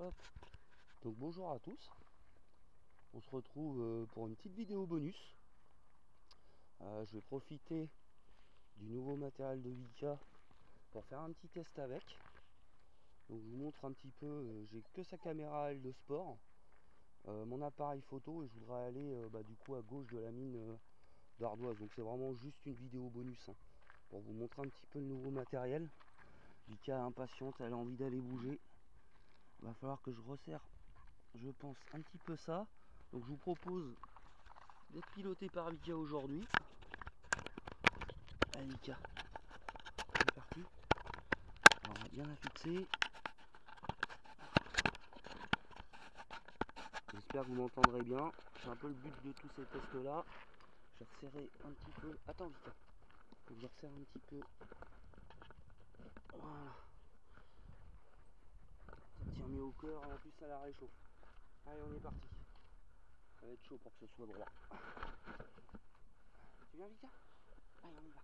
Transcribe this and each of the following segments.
Hop. Donc bonjour à tous, on se retrouve pour une petite vidéo bonus. Je vais profiter du nouveau matériel de Vika pour faire un petit test avec. Donc je vous montre un petit peu, j'ai que sa caméra à elle de sport, mon appareil photo, et je voudrais aller du coup à gauche de la mine d'ardoise. Donc c'est vraiment juste une vidéo bonus pour vous montrer un petit peu le nouveau matériel. Vika est impatiente, elle a envie d'aller bouger. Il va falloir que je resserre, je pense, un petit peu ça. Donc je vous propose d'être piloté par Vika aujourd'hui. Allez Vika, c'est parti. Alors, on va bien la fixer. J'espère que vous m'entendrez bien. C'est un peu le but de tous ces tests là. Je vais resserrer un petit peu. Attends Vika, faut que je resserre un petit peu. Voilà. Ça tient mieux au cœur et en plus ça la réchauffe. Allez, on est parti. Ça va être chaud pour que ce soit droit. Tu viens Vika? Allez, on y va.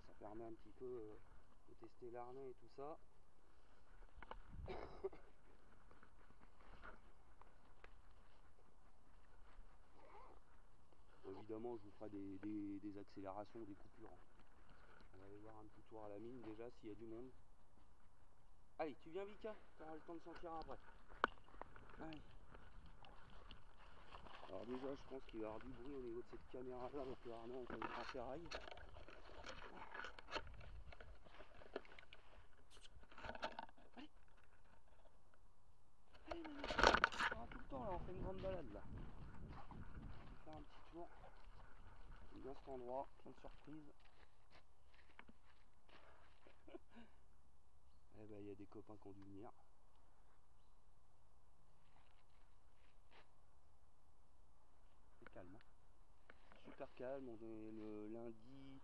Ça permet un petit peu de tester l'arnais et tout ça. Bon, évidemment, je vous ferai des accélérations, des coupures. On va aller voir un petit tour à la mine déjà s'il y a du monde. Allez, tu viens Vika, tu auras le temps de sentir après. Allez. Alors déjà, je pense qu'il va y avoir du bruit au niveau de cette caméra là avec le harnais en ferraille. Allez. Allez, Manu. On a tout le temps là, on fait une grande balade là. On va faire un petit tour. J'aime bien cet endroit, plein de surprises. Eh ben, il y a des copains qui ont dû venir. C'est calme. Super calme, on est le lundi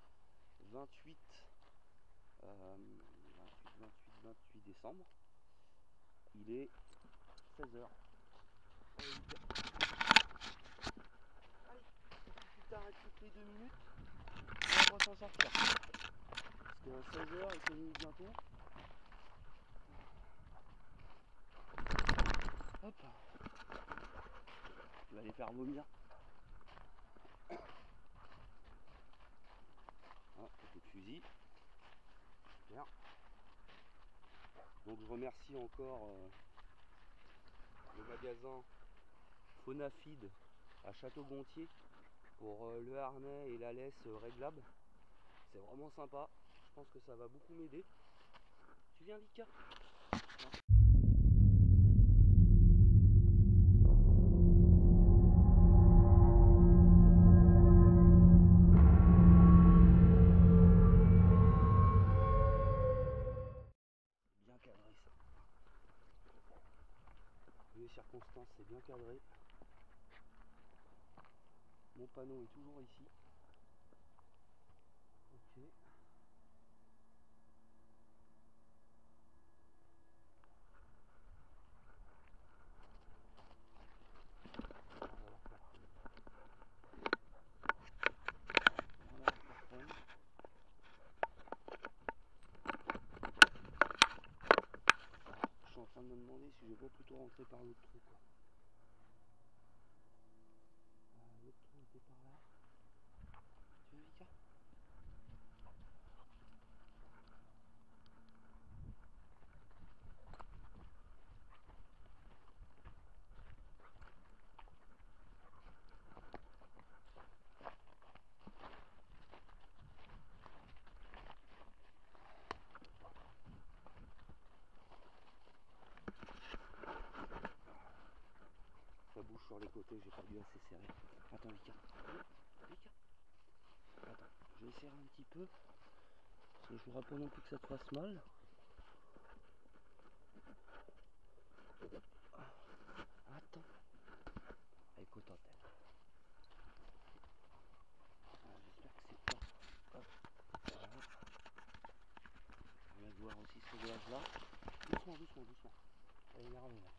28 décembre. Il est 16h. Allez, tu t'arrêtes toutes les 2 minutes, on va s'en sortir. Parce que 16h, il fait nuit bientôt. Hop. Je vais aller faire vomir. Ah, un peu de fusil. Super. Donc je remercie encore le magasin Faunafid à Château-Gontier pour le harnais et la laisse réglable. C'est vraiment sympa. Je pense que ça va beaucoup m'aider. Tu viens Vika? Bien cadré ça. Les circonstances, c'est bien cadré. Mon panneau est toujours ici. Ok. Je suis en train de me demander si je vais pas plutôt rentrer par l'autre trou quoi. L'autre trou était par là. Tu viens Vika? Ça bouge sur les côtés, j'ai pas dû assez serrer. Attends Vika. Vika. Attends, je vais serrer un petit peu. Parce que je voudrais pas non plus que ça te fasse mal. Attends. Écoute, elle. J'espère que c'est pas. Hop. Voilà. On va voir aussi ce gaz là. Doucement, doucement, doucement. Elle est énervée là.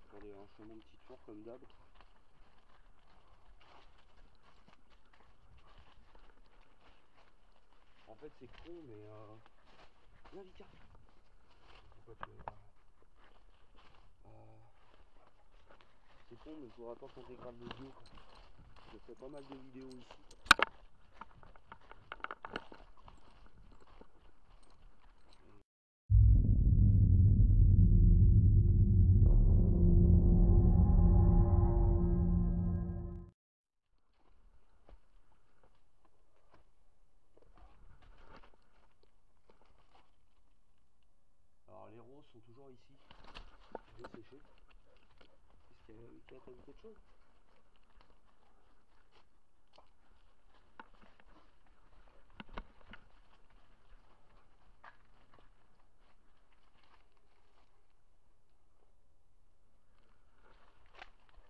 Attendez, je fais mon petit tour comme d'hab. En fait c'est con mais viens Vika. Pourquoi tu veux pas c'est con mais il faudra pas qu'intégral de bio. J'ai fait pas mal de vidéos ici. Alors les roses sont toujours ici. Je vais sécher. Qu'est-ce qu'il y a Vika, t'as vu quelque chose?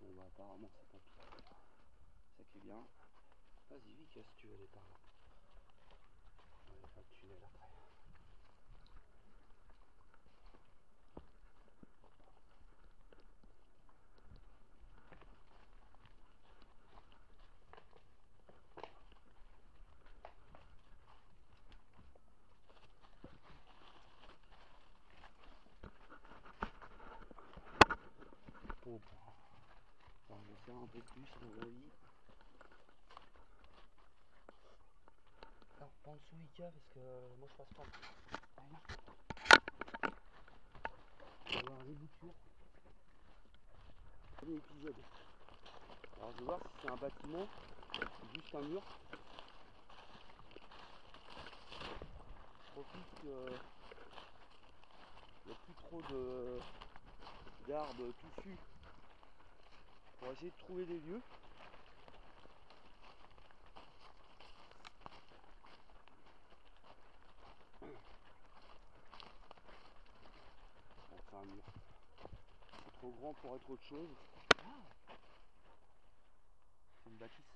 Bon bah apparemment c'est tant pis. Ça qui est bien. Vas-y Vika si tu veux aller par là. On va aller faire le tunnel après. Bon, alors, je vais faire un peu plus à mon avis. Alors, pas en dessous Vika parce que moi je passe pas. Allez. On va voir les boutures. Premier épisode. Alors je vais voir si c'est un bâtiment ou juste un mur. Je profite qu'il n'y a plus trop d'arbres touffus pour essayer de trouver des lieux. Bon, c'est un mur. C'est trop grand pour être autre chose. Ah, c'est une bâtisse.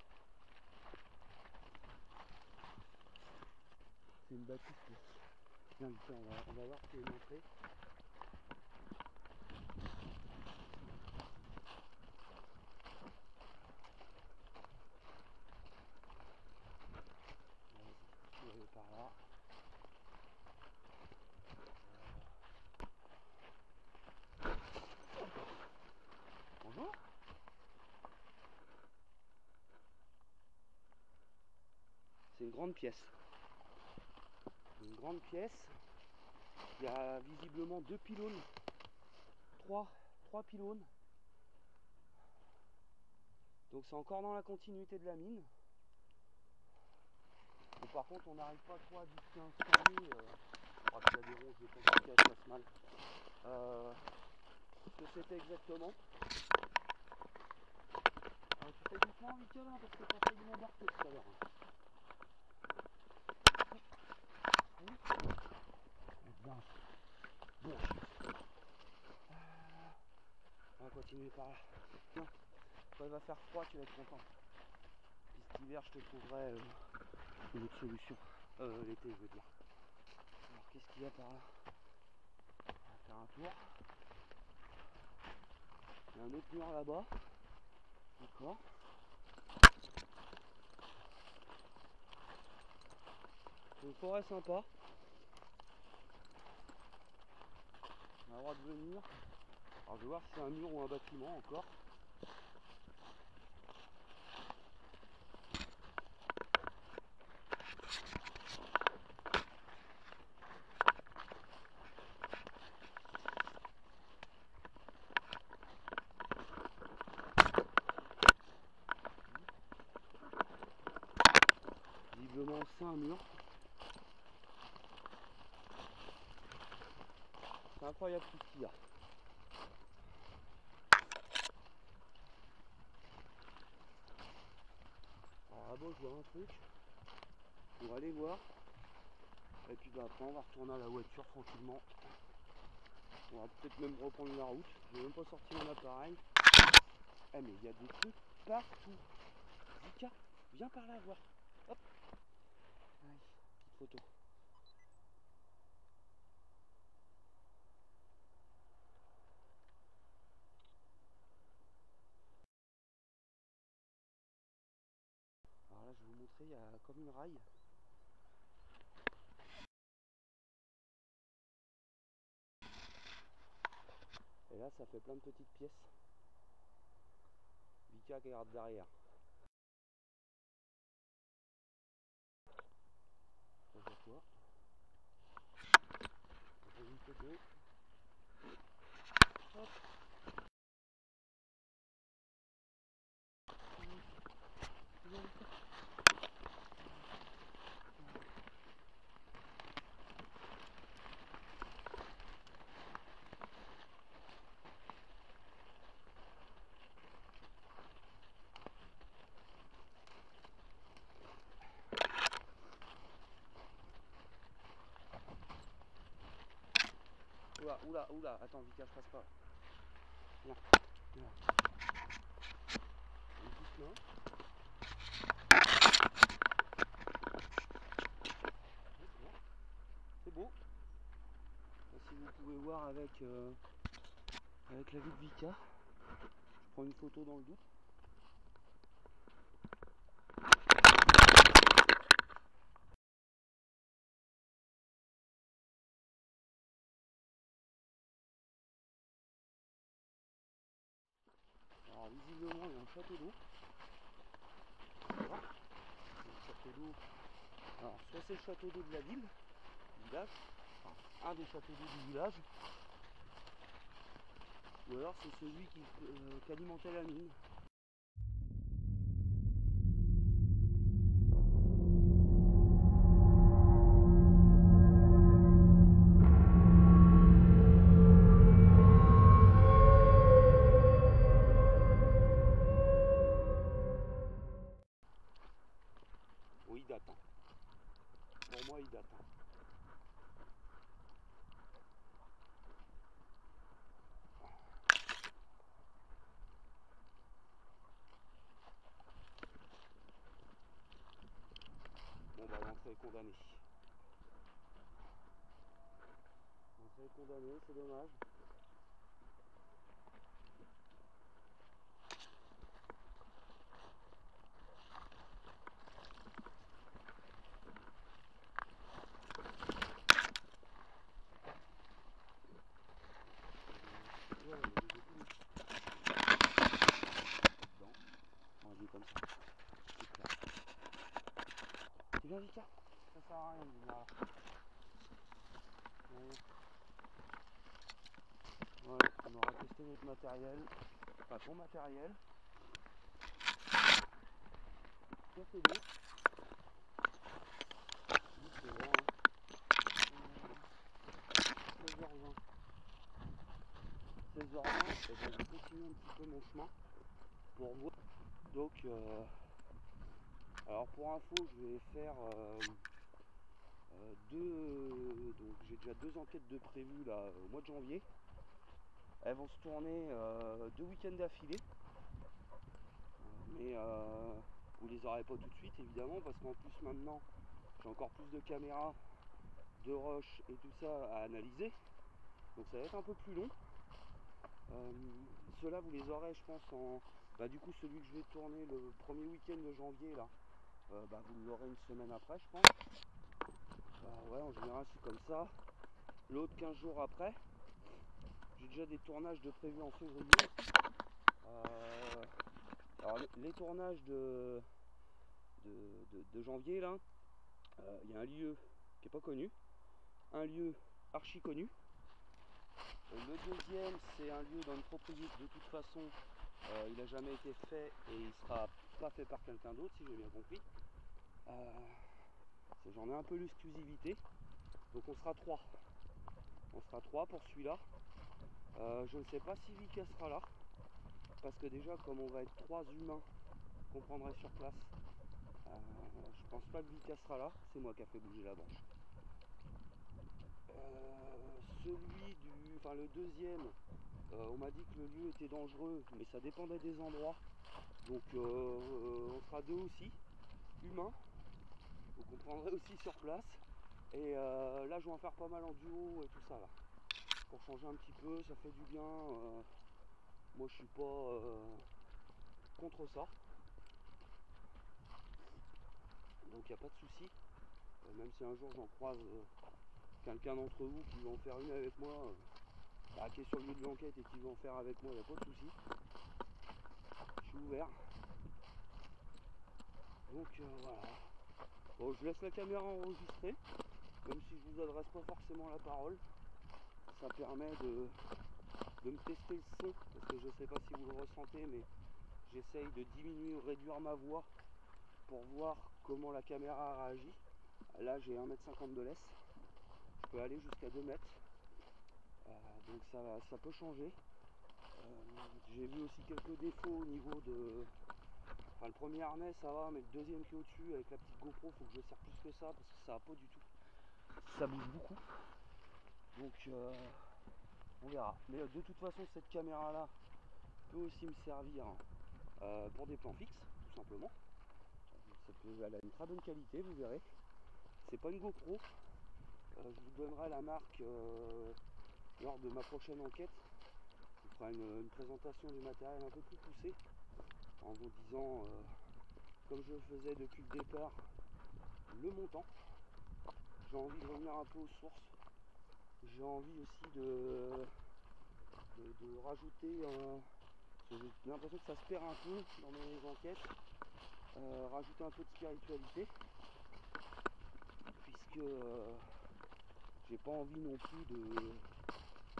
C'est une bâtisse. Viens, Victor, on va voir s'il y a une entrée. Je vais aller par là. Bonjour. C'est une grande pièce. Une grande pièce. Il y a visiblement 2 pylônes. 3 pylônes. Donc c'est encore dans la continuité de la mine. Bon, par contre on n'arrive pas trop à distinguer. Il y a des ronces, je pense qu'elles passent mal. Ce que c'était exactement. Tu fais doucement Mika là parce que t'as failli m'embarquer tout à l'heure. Bon. On va continuer par là. Tiens, quand il va faire froid, tu vas être content. Puis cet hiver, je te trouverai une autre solution. L'été, je veux dire. Alors, qu'est-ce qu'il y a par là? On va faire un tour. Il y a un autre mur là-bas. D'accord. C'est une forêt sympa. On a le droit de venir. Alors, je vais voir si c'est un mur ou un bâtiment encore. Visiblement, c'est un mur. C'est incroyable tout ce qu'il y a. Alors là-bas, je vois un truc. On va aller voir. Et puis bah, après, on va retourner à la voiture tranquillement. On va peut-être même reprendre la route. Je vais même pas sortir mon appareil. Eh mais il y a des trucs partout. Vika, viens par là voir. Hop. Allez, petite photo. Alors là, je vais vous montrer, il y a comme une rail. là ça fait plein de petites pièces. Vika qui regarde derrière. Ça fait quoi? On prend une photo. Hop. Oula, oula, oula, attends, Vika, je passe pas. Viens, viens. Une petite main. C'est beau. Si vous pouvez voir avec la vue de Vika, je prends une photo dans le doute. Alors visiblement il y a un château d'eau. Voilà. Le château d'eau. Alors soit c'est le château d'eau de la ville, du village, enfin, un des châteaux d'eau du village, ou alors c'est celui qui alimentait la mine. Oui, il date. Hein. Pour moi, il date. Hein. Bon, bah, l'entrée est condamnée. L'entrée est condamnée, c'est dommage. Ouais, on va dire comme ça. C'est clair. Tu viens, Vika? Ça sert à rien de venir là. Voilà, on aura testé notre matériel. Enfin, ton matériel. Ça, c'est beau. C'est bon, hein. 16h20. 16h20, et ben, je vais continuer un petit peu mon chemin pour voir. Donc, alors pour info, je vais faire donc j'ai déjà 2 enquêtes de prévues là au mois de janvier. Elles vont se tourner 2 week-ends d'affilée, mais vous les aurez pas tout de suite évidemment, parce qu'en plus maintenant j'ai encore plus de caméras, de rush et tout ça à analyser, donc ça va être un peu plus long. Ceux-là vous les aurez je pense en... Bah, du coup celui que je vais tourner le premier week-end de janvier là, bah, vous l'aurez une semaine après je pense. Ouais, en général c'est comme ça. L'autre 15 jours après. J'ai déjà des tournages de prévus en février. Alors les tournages de janvier là, il y a un lieu qui n'est pas connu, un lieu archi connu. Le deuxième c'est un lieu dans une propriété, de toute façon il n'a jamais été fait et il sera pas fait par quelqu'un d'autre si j'ai bien compris. J'en ai un peu l'exclusivité, donc on sera 3. On sera 3 pour celui-là. Je ne sais pas si Vika sera là, parce que déjà comme on va être 3 humains qu'on prendrait sur place, je pense pas que Vika sera là, c'est moi qui a fait bouger la branche. Le deuxième, on m'a dit que le lieu était dangereux, mais ça dépendait des endroits. Donc on sera 2 aussi, humains, donc on prendrait aussi sur place. Et là je vais en faire pas mal en duo et tout ça là, pour changer un petit peu, ça fait du bien. Moi je suis pas contre ça, donc il n'y a pas de souci. Même si un jour j'en croise quelqu'un d'entre vous qui va en faire une avec moi, qui est sur le lieu de l'enquête et qui veut en faire avec moi, il n'y a pas de souci. Je suis ouvert. Donc voilà. Bon, je laisse la caméra enregistrer, même si je vous adresse pas forcément la parole. Ça permet de me tester le son, parce que je sais pas si vous le ressentez, mais j'essaye de diminuer ou réduire ma voix pour voir comment la caméra réagit. Là j'ai 1,50 m de laisse, je peux aller jusqu'à 2 mètres, donc ça peut changer. J'ai vu aussi quelques défauts au niveau de... Enfin, le premier harnais ça va, mais le deuxième qui est au-dessus avec la petite GoPro, faut que je serre plus que ça parce que ça va pas du tout. Ça bouge beaucoup. Donc on verra. Mais de toute façon, cette caméra là peut aussi me servir pour des plans fixes, tout simplement. Elle a une très bonne qualité, vous verrez. C'est pas une GoPro. Je vous donnerai la marque lors de ma prochaine enquête. Je vous ferai une présentation du matériel un peu plus poussée en vous disant, comme je le faisais depuis le départ, le montant. J'ai envie de revenir un peu aux sources. J'ai envie aussi de rajouter j'ai l'impression que ça se perd un peu dans mes enquêtes, rajouter un peu de spiritualité, puisque j'ai pas envie non plus de...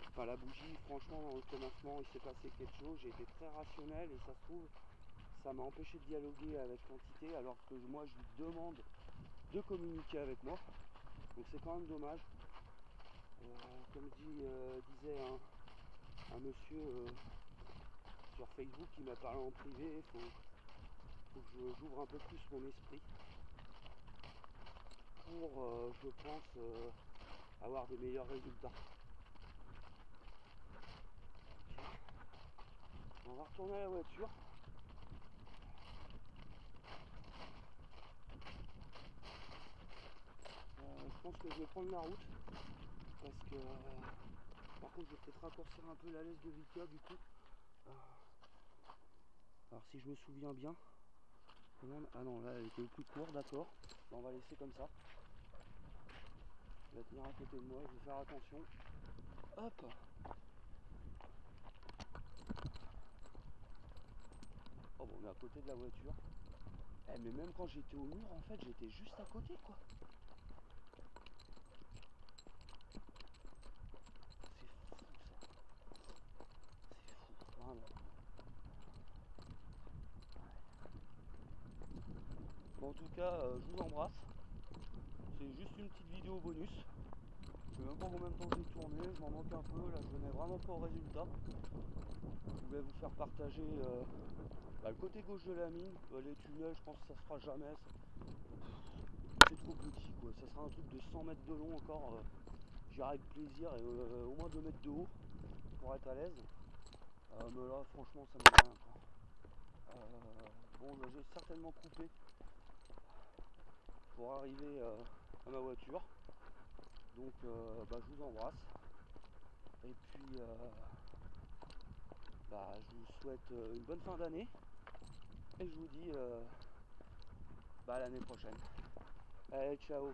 Enfin, la bougie, franchement, dans le commencement il s'est passé quelque chose, j'ai été très rationnel et ça se trouve ça m'a empêché de dialoguer avec l'entité alors que moi je lui demande de communiquer avec moi, donc c'est quand même dommage. Comme disait un monsieur sur Facebook qui m'a parlé en privé, il faut que j'ouvre un peu plus mon esprit pour, je pense, avoir des meilleurs résultats. Okay. On va retourner à la voiture. Je pense que je vais prendre la route parce que par contre je vais peut-être raccourcir un peu la laisse de Vika du coup. Alors si je me souviens bien, ah non, là elle était au plus court, d'accord. On va laisser comme ça. Je vais tenir à côté de moi, je vais faire attention. Hop. Oh bon, on est à côté de la voiture. Mais même quand j'étais au mur, en fait, j'étais juste à côté, quoi. C'est fou, ça. C'est fou, vraiment. Bon, en tout cas, je vous embrasse. C'est juste une petite vidéo bonus. Je sais même pas combien de temps j'ai tourné, je m'en manque un peu. Là, je venais vraiment pas au résultat. Je voulais vous faire partager le côté gauche de la mine. Les tunnels, je pense que ça se fera jamais. C'est trop petit, quoi. Ça sera un truc de 100 mètres de long encore. J'irai avec plaisir et au moins 2 mètres de haut pour être à l'aise. Mais là, franchement, ça m'aide rien, quoi. Bon, j'ai certainement coupé pour arriver à ma voiture. Donc, je vous embrasse. Et puis, je vous souhaite une bonne fin d'année. Et je vous dis à l'année prochaine. Allez, ciao.